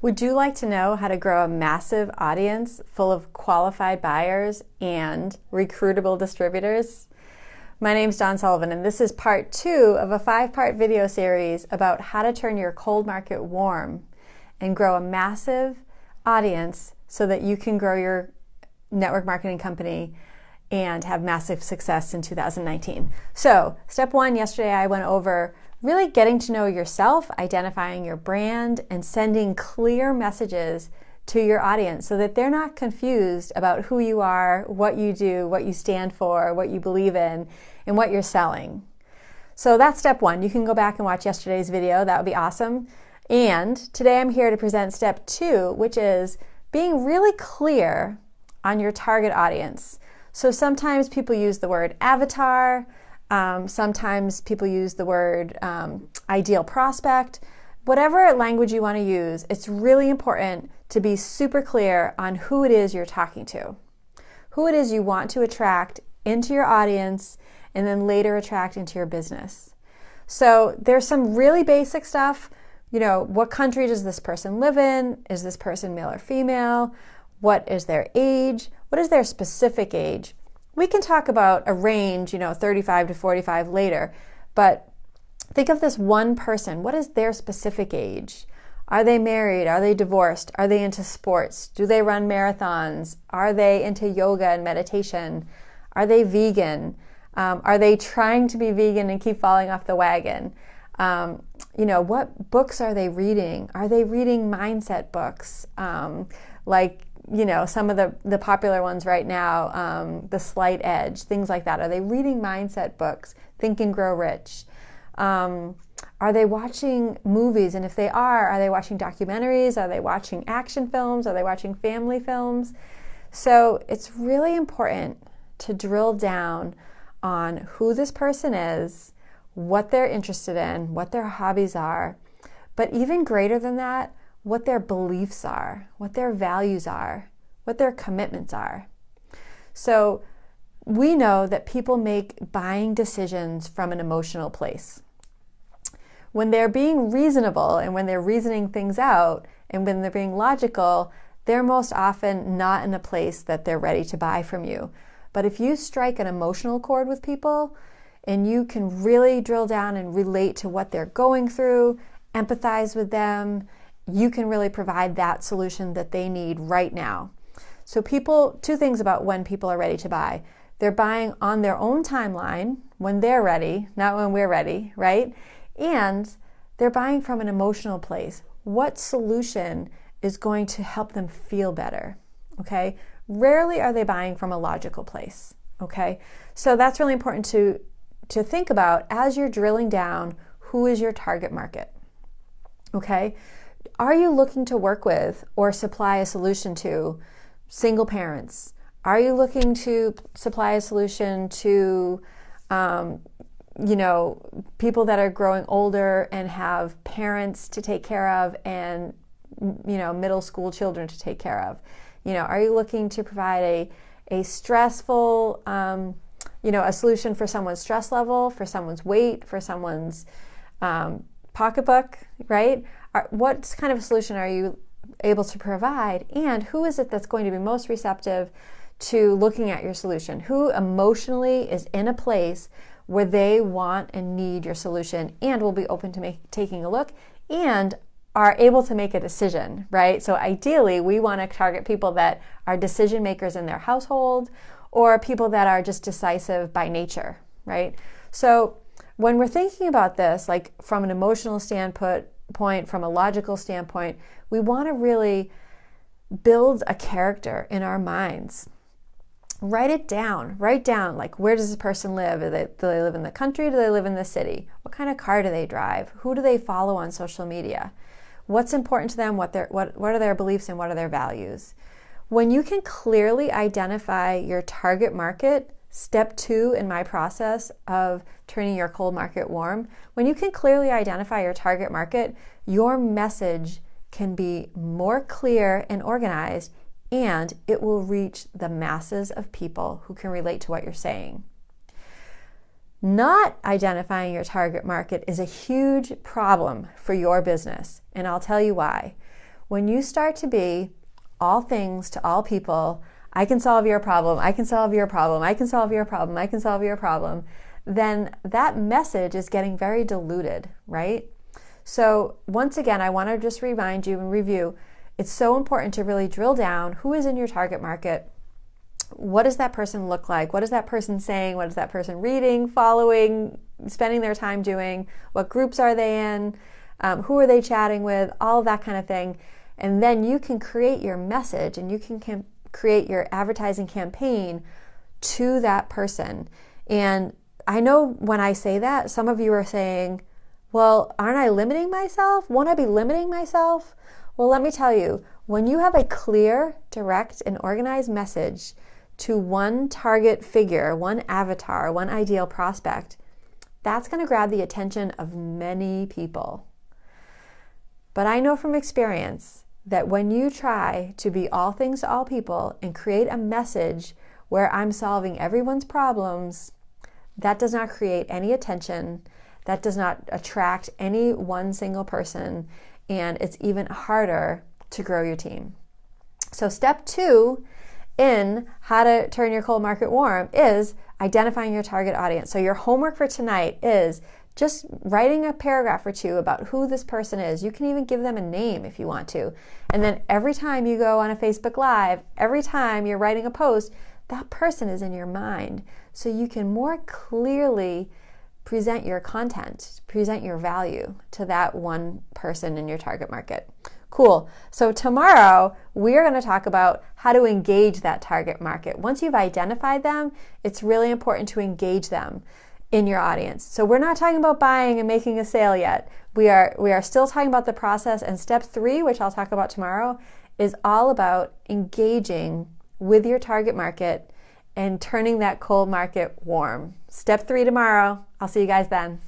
Would you like to know how to grow a massive audience full of qualified buyers and recruitable distributors? My name's Dawn Sullivan, and this is part 2 of a 5-part video series about how to turn your cold market warm and grow a massive audience so that you can grow your network marketing company and have massive success in 2019. So, step 1, yesterday I went over really getting to know yourself, identifying your brand, and sending clear messages to your audience so that they're not confused about who you are, what you do, what you stand for, what you believe in, and what you're selling. So that's step 1. You can go back and watch yesterday's video. That would be awesome. And today I'm here to present step 2, which is being really clear on your target audience. So sometimes people use the word avatar, sometimes people use the word ideal prospect. Whatever language you want to use, it's really important to be super clear on who it is you're talking to, who it is you want to attract into your audience and then later attract into your business. So there's some really basic stuff. You know, what country does this person live in? Is this person male or female? What is their age? What is their specific age? We can talk about a range, 35 to 45 later, but think of this one person. What is their specific age? Are they married? Are they divorced? Are they into sports? Do they run marathons? Are they into yoga and meditation? Are they vegan? Are they trying to be vegan and keep falling off the wagon? What books are they reading? Are they reading mindset books? Some of the popular ones right now, The Slight Edge, things like that. Are they reading mindset books? Think and Grow Rich? Are they watching movies? And if they are they watching documentaries? Are they watching action films? Are they watching family films? So it's really important to drill down on who this person is, what they're interested in, what their hobbies are, but even greater than that, what their beliefs are, what their values are, what their commitments are. So we know that people make buying decisions from an emotional place. When they're being reasonable and when they're reasoning things out and when they're being logical, they're most often not in a place that they're ready to buy from you. But if you strike an emotional chord with people and you can really drill down and relate to what they're going through, empathize with them, you can really provide that solution that they need right now. So two things about when people are ready to buy. They're buying on their own timeline when they're ready, not when we're ready, right? And they're buying from an emotional place. What solution is going to help them feel better, okay? Rarely are they buying from a logical place, okay? So that's really important to think about as you're drilling down who is your target market, okay? Are you looking to work with or supply a solution to single parents? Are you looking to supply a solution to, people that are growing older and have parents to take care of and, middle school children to take care of? Are you looking to provide a stressful, a solution for someone's stress level, for someone's weight, for someone's pocketbook, right? What kind of a solution are you able to provide, and who is it that's going to be most receptive to looking at your solution? Who emotionally is in a place where they want and need your solution and will be open to taking a look and are able to make a decision, right? So ideally, we want to target people that are decision makers in their household or people that are just decisive by nature, right? So when we're thinking about this, like from an emotional standpoint, from a logical standpoint, we want to really build a character in our minds. Write down, like, where does this person live? Do they live in the country? Do they live in the city? What kind of car do they drive? Who do they follow on social media? What's important to them? What are their beliefs and what are their values? When you can clearly identify your target market, step 2 in my process of turning your cold market warm, when you can clearly identify your target market, your message can be more clear and organized, and it will reach the masses of people who can relate to what you're saying. Not identifying your target market is a huge problem for your business, and I'll tell you why. When you start to be all things to all people, I can solve your problem, I can solve your problem, I can solve your problem, I can solve your problem, then that message is getting very diluted, right? So once again, I want to just remind you and review, it's so important to really drill down who is in your target market. What does that person look like? What is that person saying? What is that person reading, following, spending their time doing? What groups are they in? Who are they chatting with? All of that kind of thing. And then you can create your message and you can create your advertising campaign to that person. And I know when I say that, some of you are saying, well, aren't I limiting myself? Won't I be limiting myself? Well, let me tell you, when you have a clear, direct, and organized message to one target figure, one avatar, one ideal prospect, that's going to grab the attention of many people. But I know from experience that when you try to be all things to all people and create a message where I'm solving everyone's problems, that does not create any attention, that does not attract any one single person, and it's even harder to grow your team. So step 2 in how to turn your cold market warm is identifying your target audience. So your homework for tonight is just writing a paragraph or two about who this person is. You can even give them a name if you want to. And then every time you go on a Facebook Live, every time you're writing a post, that person is in your mind. So you can more clearly present your content, present your value to that one person in your target market. Cool. So tomorrow we are going to talk about how to engage that target market. Once you've identified them, it's really important to engage them in your audience. So we're not talking about buying and making a sale yet. We are still talking about the process, and step 3, which I'll talk about tomorrow, is all about engaging with your target market and turning that cold market warm. Step 3 tomorrow. I'll see you guys then.